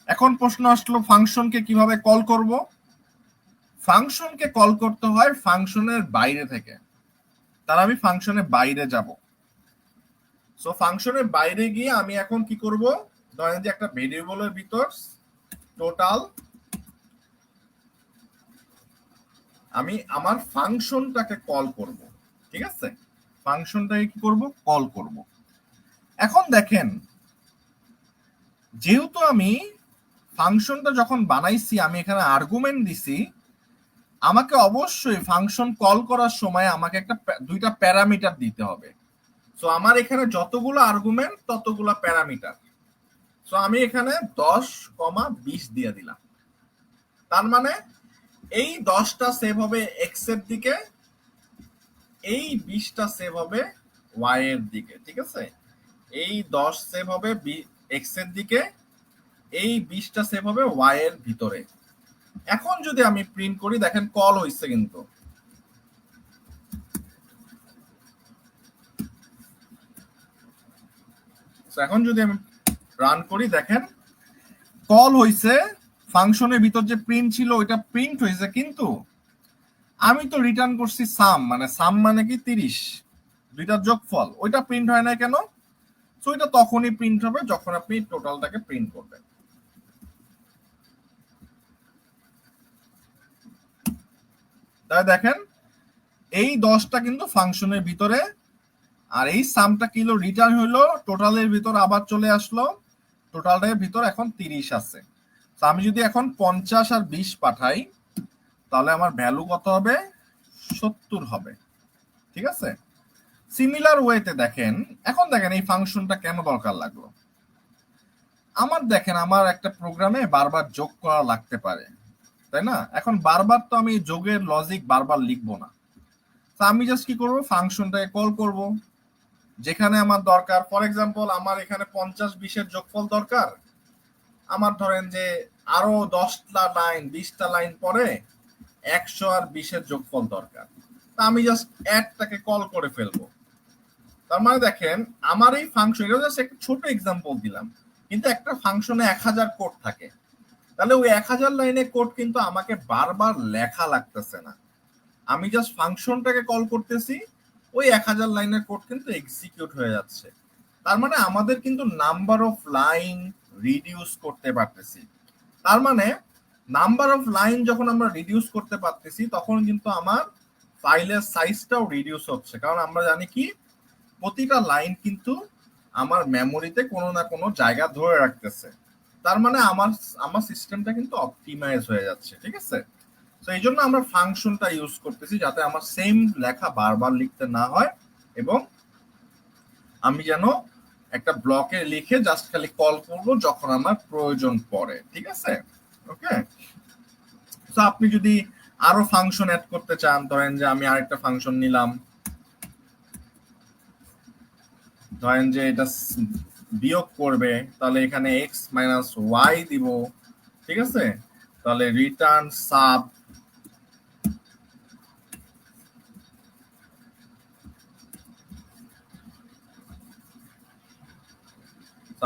এখন প্রশ্ন আসলো ফাংশনকে কিভাবে কল করব। ফাংশনকে কল করতে হয় ফাংশনের বাইরে থেকে। তার আমি ফাংশনের বাইরে যাব। সো ফাংশনের বাইরে গিয়ে আমি এখন কি করব, ধরেন যে একটা ভেরিয়েবলের ভিতর টোটাল আমি আমার ফাংশনটাকে কল করব। ঠিক আছে, ফাংশনটাকে কি করব, কল করব। এখন দেখেন, যেহেতু আমি ফাংশনটা যখন বানাইছি আমি এখানে আর্গুমেন্ট দিছি, আমাকে অবশ্যই ফাংশন কল করার সময় আমাকে একটা দুইটা প্যারামিটার দিতে হবে। সো আমার এখানে যতগুলো আর্গুমেন্ট ততগুলো প্যারামিটার। সো আমি এখানে 10,20 দিয়ে দিলাম। তার মানে এই 10টা সেভ হবে এক্স এর দিকে, এই 20টা সেভ হবে ওয়াই এর দিকে। ঠিক আছে, এই 10 সেভ হবে এক্স এর দিকে, এই 20টা সেভ হবে ওয়াই এর ভিতরে। এখন যদি আমি প্রিন্ট করি, দেখেন কল হইছে কিন্তু। এখন যদি আমি রান করি, দেখেন কল হইছে, ফাংশনের ভিতর যে প্রিন্ট ছিল ওইটা প্রিন্ট হয়েছে, কিন্তু আমি তো রিটার্ন করছি সাম, মানে সাম মানে কি 30, দুইটার যোগফল, ওইটা প্রিন্ট হয় না কেন? সো এটা তখনই প্রিন্ট হবে যখন আপনি টোটালটাকে প্রিন্ট করবেন। তাই দেখেন এই 10টা কিন্তু ফাংশনের ভিতরে, আর এই সামটা কিলো রিটার্ন হইলো টোটালের ভিতর, আবার চলে আসলো টোটালের ভিতর এখন 30 আছে। তো আমি যদি এখন 50 আর 20 পাঠাই তাহলে আমার ভ্যালু কত হবে, 70 হবে। ঠিক আছে, সিমিলার ওয়েতে দেখেন, এখন দেখেন এই ফাংশনটা কেন দরকার লাগলো আমার। দেখেন আমার একটা প্রোগ্রামে বারবার যোগ করা লাগতে পারে, তাই না? এখন বারবার তো আমি যোগের লজিক বারবার লিখবো না। তো আমি জাস্ট কি করবো, ফাংশনটাকে কল করব যেখানে আমার দরকার। ফর এক্সাম্পল আমার এখানে 50-20-এর যোগফল দরকার, আমার ধরেন যে আরো 10টা লাইন 20টা লাইন পরে 100 আর 20-এর যোগফল দরকার। তা আমি জাস্ট অ্যাডটাকে কল করে ফেলবো। তার মানে দেখেন আমার এই ফাংশন, এটা জাস্ট একটা ছোট এক্সাম্পল দিলাম, কিন্তু একটা ফাংশনে 1000 কোড থাকে, তাহলে ওই 1000 লাইনের কোড কিন্তু আমাকে বারবার লেখা লাগতেছে না। আমি জাস্ট ফাংশনটাকে কল করতেছি, ওই 1000 লাইনের কোড কিন্তু এক্সিকিউট হয়ে যাচ্ছে। তার মানে আমাদের কিন্তু নাম্বার অফ লাইন রিডিউস করতে পারতেছি। তার মানে নাম্বার অফ লাইন যখন আমরা রিডিউস করতে পারতেছি তখন কিন্তু আমার ফাইলের সাইজটাও রিডিউস হচ্ছে, কারণ আমরা জানি কি প্রতিটা লাইন কিন্তু আমার মেমোরিতে কোনো না কোনো জায়গা ধরে রাখতেছে। তার মানে আমার আমার সিস্টেমটা কিন্তু অপটিমাইজ হয়ে যাচ্ছে। ঠিক আছে, তো এই জন্য আমরা ফাংশনটা ইউজ করতেছি যাতে আমার সেম লেখা বারবার লিখতে না হয়, এবং আমি যেন একটা ব্লকে লিখে জাস্ট খালি কল করবো যখন আমার প্রয়োজন পড়ে। ঠিক আছে, ওকে। তো আপনি যদি আরো ফাংশন অ্যাড করতে চান, ধরেন যে আমি আরেকটা ফাংশন নিলাম, ধরেন যে এটা বিয়োগ করবে, তাহলে এখানে এক্স মাইনাস ওয়াই দিব। ঠিক আছে, তাহলে রিটার্ন সাব,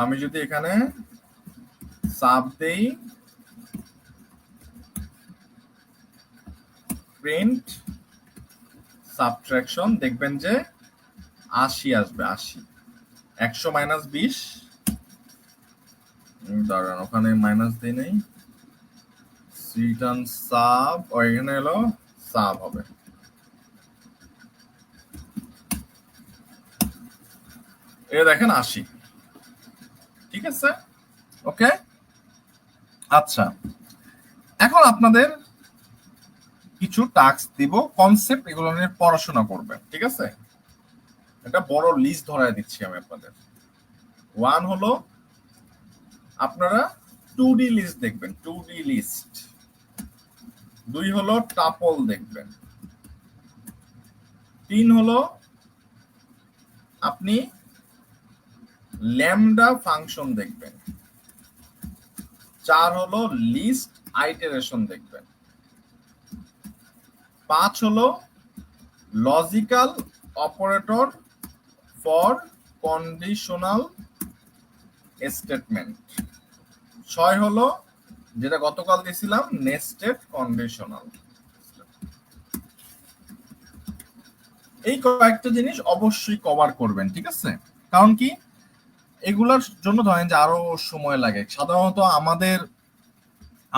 আমি যদি এখানে সাব দেই প্রিন্ট সাবট্রাকশন, দেখবেন যে 80 আসবে, 80। 100 মাইনাস 20, দাঁড়ান ওখানে মাইনাস দিই নেই, রিটার্ন সাব, ও এখানে এলো সাব হবে। এ দেখেন 80। ঠিক আছে, ওকে। আচ্ছা, এখন আপনাদের কিছু টাস্ক দিব, কনসেপ্ট এগুলো নিয়ে পড়াশোনা করবেন। ঠিক আছে, এটা বড় লিস্ট ধরায় দিচ্ছি আমি আপনাদের। 1 হলো আপনারা 2D লিস্ট দেখবেন, 2D লিস্ট। 2 হলো টাপল দেখবেন। 3 হলো আপনি ল্যামডা ফাংশন দেখবেন। 4 হলো লিস্ট আইটারেশন দেখবেন। 5 হলো logical operator for conditional statement. 6 হলো যেটা গতকাল দিয়েছিলাম নেস্টেড কন্ডিশনাল। এই কয়েকটা জিনিস অবশ্যই কভার করবেন, ঠিক আছে? কারণ কি এগুলোর জন্য ধরেন যে আরো সময় লাগে। সাধারণত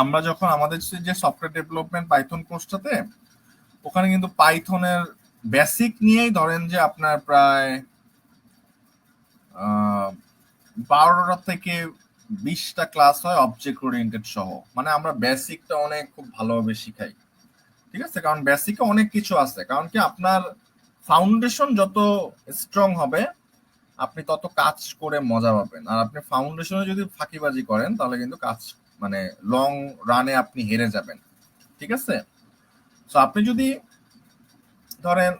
আমরা যখন আমাদের যে সফটওয়্যার ডেভেলপমেন্ট পাইথন কোর্সটাতে, ওখানে কিন্তু পাইথনের বেসিক নিয়েই ধরেন যে আপনার প্রায় 12টা থেকে 20টা ক্লাস হয় অবজেক্ট ওরিয়েন্টেড সহ। মানে আমরা বেসিকটা অনেক খুব ভালোভাবে শিখাই, ঠিক আছে? কারণ বেসিকে অনেক কিছু আছে। কারণ কি আপনার ফাউন্ডেশন যত স্ট্রং হবে আপনি তত কাজ করে মজা পাবেন। আর আপনি ফাউন্ডেশনে যদি ফাঁকিবাজি করেন তাহলে কিন্তু কাজ মানে লং রানে আপনি হেরে যাবেন, ঠিক আছে? তো আপনি যদি ধরেন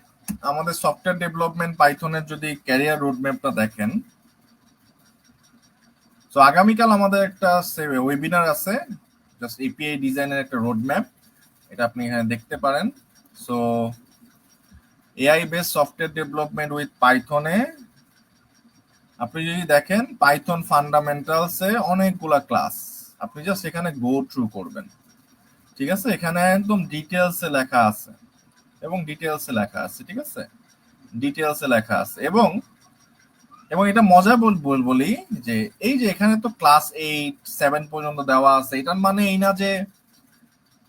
আমাদের সফটওয়্যার ডেভেলপমেন্ট পাইথনের যদি ক্যারিয়ার রোডম্যাপটা দেখেন, তো আগামীকাল আমাদের একটা ওয়েবিনার আছে জাস্ট এপিআই ডিজাইনের একটা রোডম্যাপ, এটা আপনি এখানে দেখতে পারেন। So AI base software development with পাইথনে আপনি যদি দেখেন পাইথন ফান্ডামেন্টালসে অনেকগুলা ক্লাস, আপনি জাস্ট এখানে গো থ্রু করবেন, ঠিক আছে? এখানে একদম ডিটেলসে লেখা আছে এবং ডিটেলসে লেখা আছে, ঠিক আছে? ডিটেলসে লেখা আছে এবং এবং এটা মজা বলি যে এই যে এখানে তো ক্লাস 8-7 পর্যন্ত দেওয়া আছে, এটার মানে এই না যে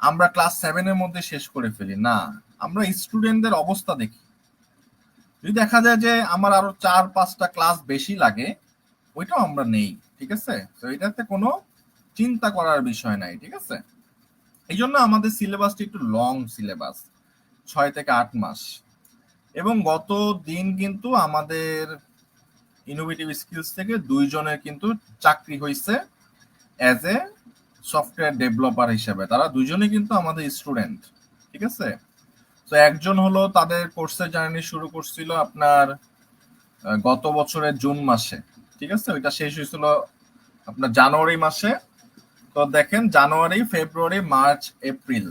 আমরা ক্লাস 7-এর মধ্যে শেষ করে ফেলি, না, আমরা স্টুডেন্টদের অবস্থা দেখি। যদি দেখা যায় যে আমার আরো 4-5টা ক্লাস বেশি লাগে, ওইটাও আমরা নেই, ঠিক আছে? তো এটাতে কোনো চিন্তা করার বিষয় নাই, ঠিক আছে? এই জন্য আমাদের সিলেবাসটা একটু লং সিলেবাস, 6 থেকে 8 মাস। এবং গত দিন কিন্তু আমাদের ইনোভেটিভ স্কিলস থেকে 2 জনের কিন্তু চাকরি হয়েছে অ্যাজ এ সফটওয়্যার ডেভেলপার হিসেবে। তারা 2জনই কিন্তু আমাদের স্টুডেন্ট, ঠিক আছে? তো একজন হলো তাদের কোর্সের জার্নি শুরু করছিল আপনার গত বছরের জুন মাসে, ঠিক আছে? ওইটা শেষ হয়েছিল আপনার জানুয়ারি মাসে। তো দেখেন জানুয়ারি, ফেব্রুয়ারি, মার্চ, এপ্রিল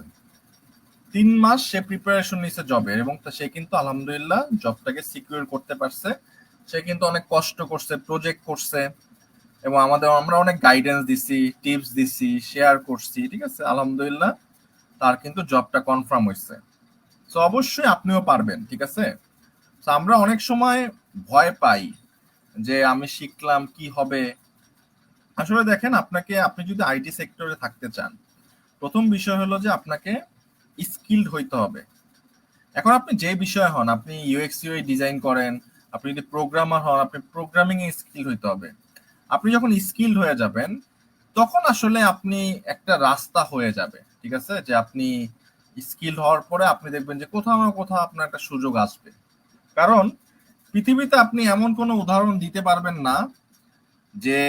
3 মাস সে প্রিপারেশন নিছে জবের এবং সে কিন্তু আলহামদুলিল্লাহ জবটাকে সিকিউর করতে পারছে। সে কিন্তু অনেক কষ্ট করছে, প্রজেক্ট করছে এবং আমরা অনেক গাইডেন্স দিছি, টিপস দিছি, শেয়ার করছি, ঠিক আছে? আলহামদুলিল্লাহ তার কিন্তু জবটা কনফার্ম হয়েছে। তো অবশ্যই আপনিও পারবেন, ঠিক আছে? তো আমরা অনেক সময় ভয় পাই যে আমি শিখলাম কি হবে। আসলে দেখেন আপনি যদি আইটি সেক্টরে থাকতে চান, প্রথম বিষয় হলো যে আপনাকে স্কিলড হইতে হবে। এখন আপনি যে বিষয় হন, আপনি ইউএক্স ইউআই ডিজাইন করেন, আপনি যদি প্রোগ্রামার হন, আপনি প্রোগ্রামিং এ স্কিল হইতে হবে। আপনি যখন স্কিলড হয়ে যাবেন তখন আসলে আপনি একটা রাস্তা হয়ে যাবে, ঠিক আছে? যে আপনি স্কিল হওয়ার পরে আপনি দেখবেন যে কোথাও না কোথাও আপনার একটা সুযোগ আসবে। কারণ পৃথিবীতে আপনি এমন কোনো উদাহরণ দিতে পারবেন না যে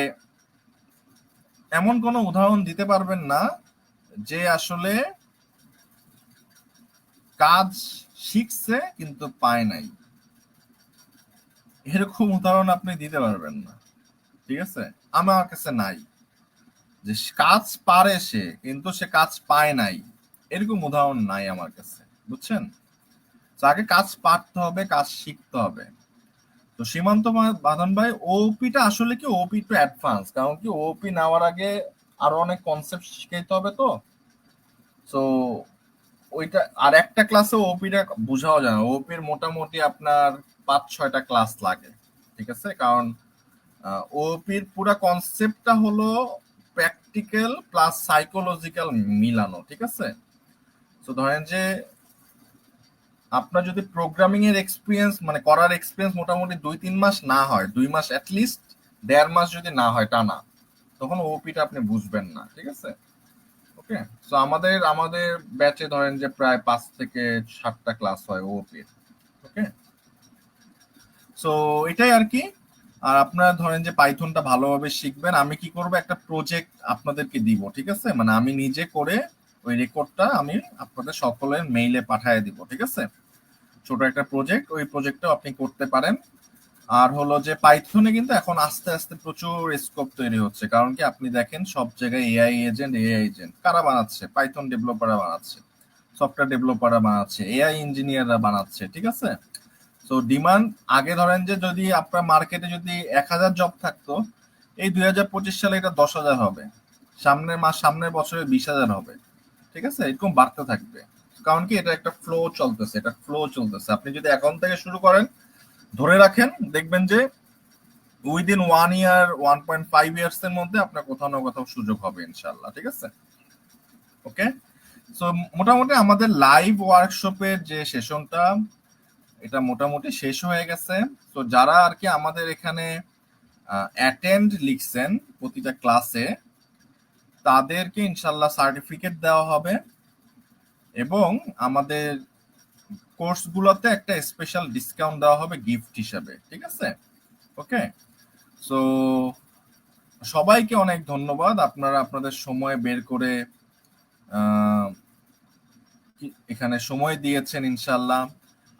যে আসলে কাজ শিখছে কিন্তু পায় নাই, এরকম উদাহরণ আপনি দিতে পারবেন না, ঠিক আছে? আমার কাছে নাই যে কাজ পারে সে কিন্তু সে কাজ পায় নাই, এরকম উদাহরণ নাই আমার কাছে, বুঝছেন? তো আগে কাজ পারতে হবে, কাজ শিখতে হবে। তো সীমান্ত বাঁধন ভাই, ওপিটা আসলে কি ওপি টু অ্যাডভান্স, কারণ কি ওপি নেওয়ার আগে আরো অনেক কনসেপ্ট শিখাইতে হবে। তো ওইটা আর একটা ক্লাসে ওপিটা বোঝাও যায় না। ওপির মোটামুটি আপনার 5-6টা ক্লাস লাগে, ঠিক আছে? কারণ ওপির পুরা কনসেপ্টটা হলো প্র্যাকটিক্যাল প্লাস সাইকোলজিক্যাল মিলানো, ঠিক আছে? তো ধরেন যে আপনার যদি প্রোগ্রামিং এর এক্সপিরিয়েন্স মানে করার এক্সপিরিয়েন্স মোটামুটি 2-3 মাস না হয়, 2 মাস অ্যাটলিস্ট, 1.5 মাস যদি না হয় টানা, তখন ওপিটা আপনি বুঝবেন না, ঠিক আছে? ওকে। তো আমাদের আমাদের ব্যাচে ধরেন যে প্রায় 5 থেকে 7টা ক্লাস হয় ওপি। ওকে। সো এটাই আর কি। আর আপনারা ধরেন যে পাইথনটা ভালোভাবে শিখবেন। আমি কি করব, একটা প্রজেক্ট আপনাদেরকে দিব, ঠিক আছে? মানে আমি নিজে করে ওই রেকর্ডটা আমি আপনাদের সকলের মেইলে পাঠিয়ে দিব, ঠিক আছে? ছোট একটা প্রজেক্ট, ওই প্রজেক্টটাও আপনি করতে পারেন। আর হলো যে পাইথনে কিন্তু এখন আস্তে আস্তে প্রচুর স্কোপ তৈরি হচ্ছে, কারণ কি আপনি দেখেন সব জায়গায় এআই এজেন্ট কারা বানাচ্ছে? পাইথন ডেভেলপাররা বানাচ্ছে। সফটওয়্যার ডেভেলপাররা বানাচ্ছে, এআই ইঞ্জিনিয়াররা বানাচ্ছে, ঠিক আছে। সো ডিমান্ড, আগে ধরেন যে যদি আপনার মার্কেটে যদি 1,000 জব থাকতো, এই 2025 সালে এটা 10,000 হবে, সামনের বছরে 20,000 হবে, ঠিক আছে। এরকম বাড়তে থাকবে, কারণ কি এটা একটা ফ্লো চলতেছে। আপনি যদি এখন থেকে শুরু করেন, ধরে রাখেন, দেখবেন যে উইদিন 1 ইয়ার 1.5 ইয়ার্স এর মধ্যে আপনার কোথাও না কোথাও সুযোগ হবে ইনশাল্লাহ, ঠিক আছে। ওকে, সো মোটামুটি আমাদের লাইভ ওয়ার্কশপের যে সেশনটা, এটা মোটামুটি শেষ হয়ে গেছে। তো যারা আর কি আমাদের এখানে অ্যাটেন্ড লিখছেন প্রতিটা ক্লাসে, তাদেরকে ইনশাল্লাহ সার্টিফিকেট দেওয়া হবে, এবং আমাদের কোর্সগুলোতে একটা স্পেশাল ডিসকাউন্ট দেওয়া হবে গিফট হিসাবে, ঠিক আছে। ওকে, সো সবাইকে অনেক ধন্যবাদ, আপনারা আপনাদের সময় বের করে এখানে সময় দিয়েছেন ইনশাল্লাহ।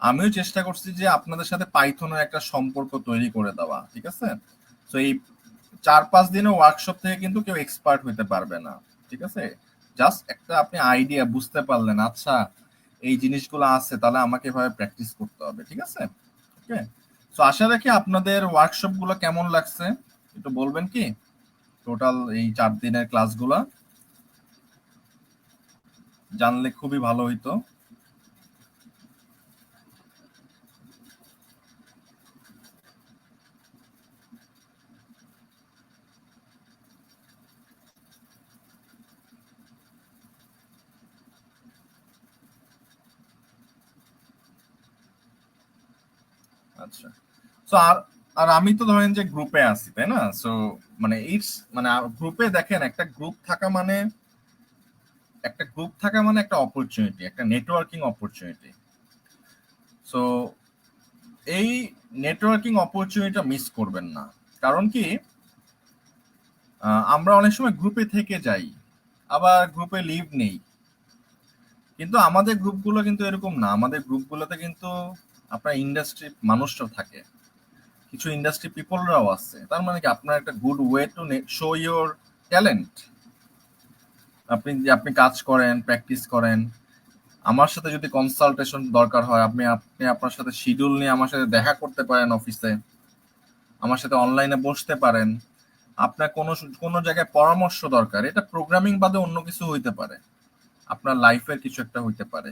আমিও চেষ্টা করছি যে আপনাদের সাথে পাইথনের একটা সম্পর্ক তৈরি করে দেওয়া, ঠিক আছে। তো এই 4-5 দিনের ওয়ার্কশপ থেকে কিন্তু কেউ এক্সপার্ট হতে পারবে না, ঠিক আছে। জাস্ট একটা আপনি আইডিয়া বুঝতে পারলেন, আচ্ছা এই জিনিসগুলো আছে, তাহলে আমাকে এভাবে প্র্যাকটিস করতে হবে, ঠিক আছে। ওকে, তো আশা রাখি আপনাদের ওয়ার্কশপ গুলো কেমন লাগছে একটু বলবেন কি, টোটাল এই 4 দিনের ক্লাসগুলা জানলে খুবই ভালো হইতো। আচ্ছা, সো আর আমি তো ধরেন যে গ্রুপে আছি, তাই না। সো মানে ইটস মানে গ্রুপে দেখেন, একটা গ্রুপ থাকা মানে একটা অপরচুনিটি, একটা নেটওয়ার্কিং অপরচুনিটি। সো এই নেটওয়ার্কিং অপরচুনিটিটা মিস করবেন না, কারণ কি আমরা অনেক সময় গ্রুপে থেকে যাই, আবার গ্রুপে লিভ নেই, কিন্তু আমাদের গ্রুপগুলো কিন্তু এরকম না। আমাদের গ্রুপগুলোতে কিন্তু আপনার ইন্ডাস্ট্রি মানুষরা থাকে, কিছু ইন্ডাস্ট্রি পিপলরাও আছে। তার মানে কি আপনার একটা good way to show your talent. আপনি কাজ করেন, প্র্যাকটিস করেন, আমার সাথে যদি কনসালটেশন দরকার হয়, আপনি আপনি আপনার সাথে শিডিউল নিয়ে আমার সাথে দেখা করতে পারেন অফিসে, আমার সাথে অনলাইনে বসতে পারেন। আপনার কোনো জায়গায় পরামর্শ দরকার, এটা প্রোগ্রামিং বাদে অন্য কিছু হইতে পারে, আপনার লাইফের কিছু একটা হইতে পারে,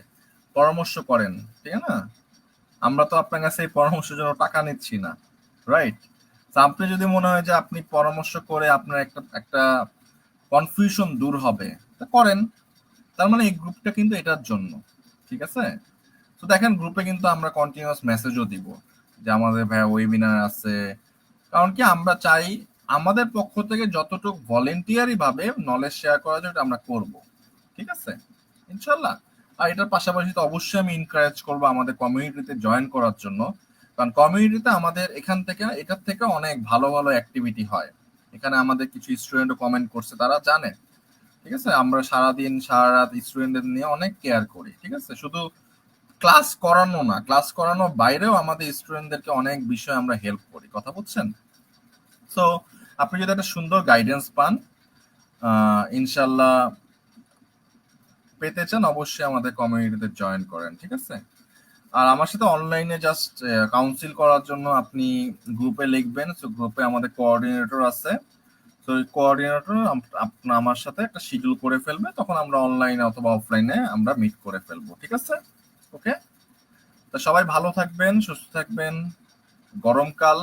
পরামর্শ করেন, ঠিক না। আমরা তো আপনার কাছে এই পরামর্শের জন্য টাকা নিচ্ছি না, রাইট। আপনি যদি মনে হয় যে আপনি পরামর্শ করে আপনার একটা একটা কনফিউশন দূর হবে, তা করেন। তার মানে এই গ্রুপটা কিন্তু এটার জন্য, ঠিক আছে। তো দেখেন, গ্রুপে কিন্তু আমরা কন্টিনিউয়াস মেসেজও দিব যে আমাদের ভাইয়া ওয়েবিনার আছে, কারণ কি আমরা চাই আমাদের পক্ষ থেকে যতটুকু ভলেন্টিয়ারি ভাবে নলেজ শেয়ার করা যায় আমরা করব, ঠিক আছে, ইনশাল্লাহ। আর এটার পাশাপাশি তো অবশ্যই আমি এনকারেজ করবো আমাদের কমিউনিটিতে জয়েন করার জন্য, কারণ কমিউনিটিতে আমাদের এটার থেকে অনেক ভালো ভালো অ্যাক্টিভিটি হয়। এখানে আমাদের কিছু স্টুডেন্টও কমেন্ট করছে, তারা জানে, ঠিক আছে, আমরা সারাদিন সারা রাত স্টুডেন্টদের নিয়ে অনেক কেয়ার করি, ঠিক আছে। শুধু ক্লাস করানো না, ক্লাস করানোর বাইরেও আমাদের স্টুডেন্টদেরকে অনেক বিষয় আমরা হেল্প করি, কথা বুঝছেন। সো আপনি যদি একটা সুন্দর গাইডেন্স পান, ইনশাল্লাহ পেতে চান, অবশ্যই আমাদের কমিউনিটিতে জয়েন করেন, ঠিক আছে। আর আমার সাথে অনলাইনে জাস্ট কাউন্সিল করার জন্য আপনি গ্রুপে লিখবেন। সো গ্রুপে আমাদের কোঅর্ডিনেটর আছে, তো ওই কোঅর্ডিনেটর আপনার আমার সাথে একটা শিডিউল করে ফেলবে, তখন আমরা অনলাইনে অথবা অফলাইনে আমরা মিট করে ফেলবো, ঠিক আছে। ওকে, তো সবাই ভালো থাকবেন, সুস্থ থাকবেন, গরমকাল,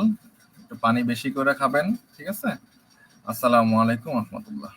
একটু পানি বেশি করে খাবেন, ঠিক আছে। আসসালামু আলাইকুম রহমতুল্লাহ।